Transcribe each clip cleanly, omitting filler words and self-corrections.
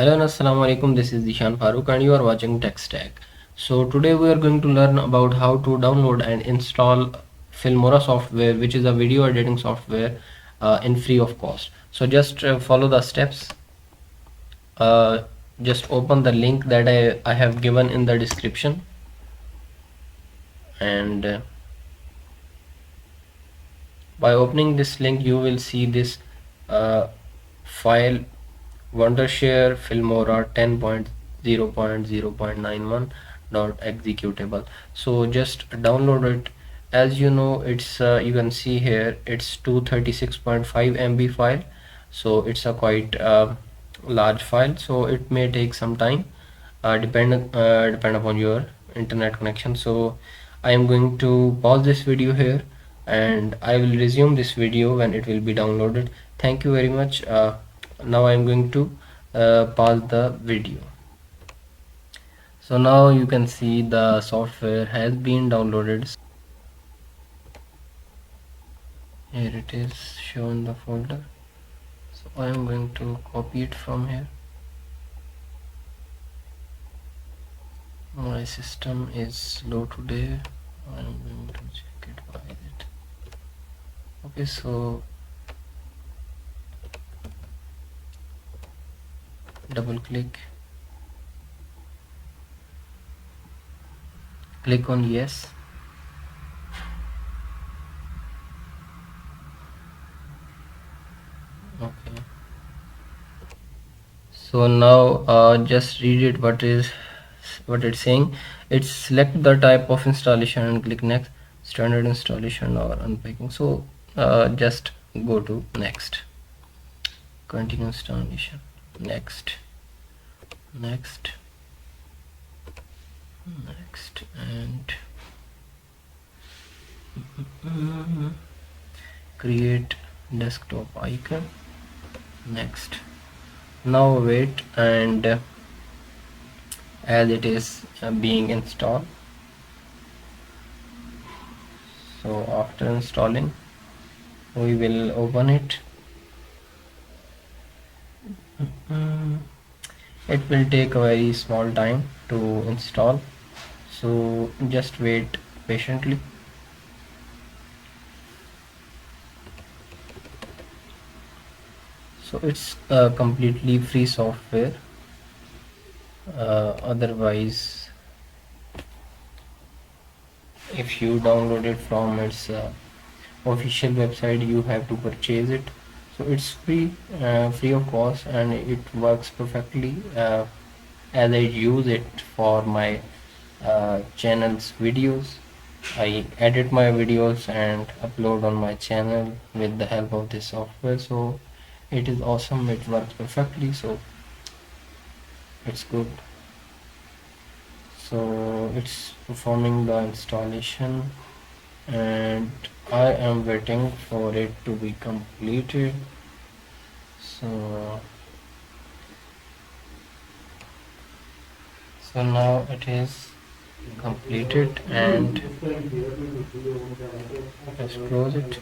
Hello and assalamu alaikum, this is Dishan Farooq and you are watching Tech Stack. So today we are going to learn about how to download and install Filmora software, which is a video editing software in free of cost. So just follow the steps. Just open the link that I have given in the description, and by opening this link you will see this file wondershare filmora 10.0.0.91 dot executable. So just download it. As you know, it's you can see here it's 236.5 MB file, so it's a quite large file, so it may take some time, depend upon your internet connection. So I am going to pause this video here and I will resume this video when it will be downloaded. Thank you very much. Now I am going to pause the video. So now you can see the software has been downloaded. Here it is shown the folder. So I am going to copy it from here. My system is slow today. I am going to check it by it. Okay, so double click on yes. Okay, so now just read it, what it's saying. It's select the type of installation and click next, standard installation or unpacking. So just go to next, continue installation, next, and create desktop icon, next. Now wait, and as it is being installed. So after installing we will open it. It will take a very small time to install, so just wait patiently. So it's a completely free software. Otherwise, if you download it from its official website, you have to purchase it. So it's free of cost, and it works perfectly as I use it for my channel's videos. I edit my videos and upload on my channel with the help of this software. So it is awesome, it works perfectly, so it's good. So it's performing the installation and I am waiting for it to be completed. So now it is completed, and let's close it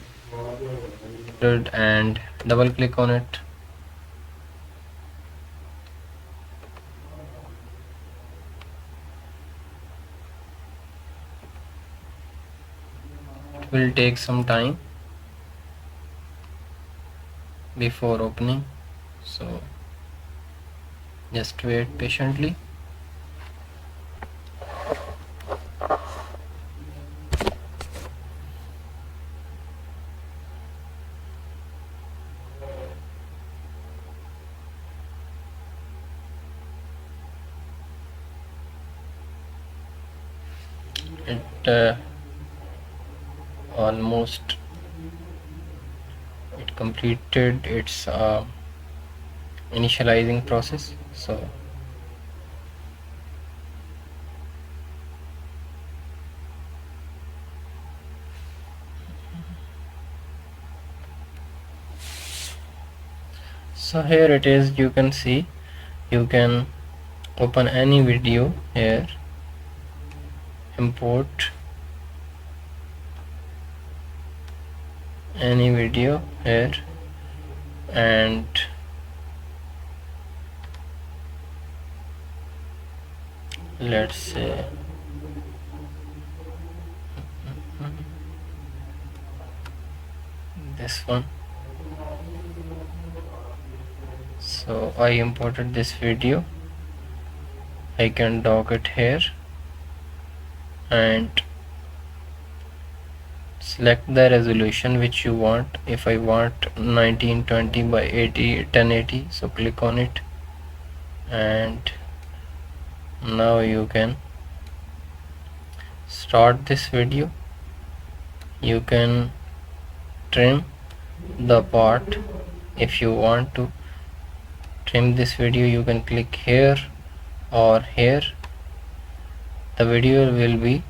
and double click on it. It will take some time before opening, so just wait patiently. It almost it completed its initializing process. So here it is. You can see, you can open any video here, import any video here, and let's say this one. So I imported this video. I can dock it here and select the resolution which you want. If I want 1920 by 1080, so click on it, and now you can start this video. You can trim the part. If you want to trim this video, you can click here or here. The video will be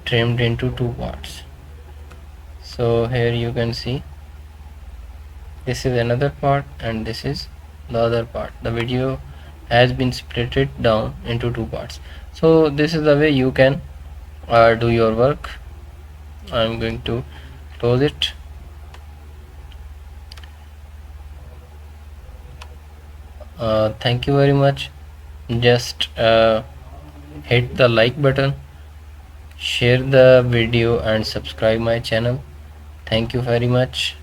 trimmed into two parts. So here you can see this is another part and this is the other part. The video has been split it down into two parts. So this is the way you can do your work. I'm going to close it. Thank you very much. Just hit the like button, share the video and subscribe my channel. Thank you very much.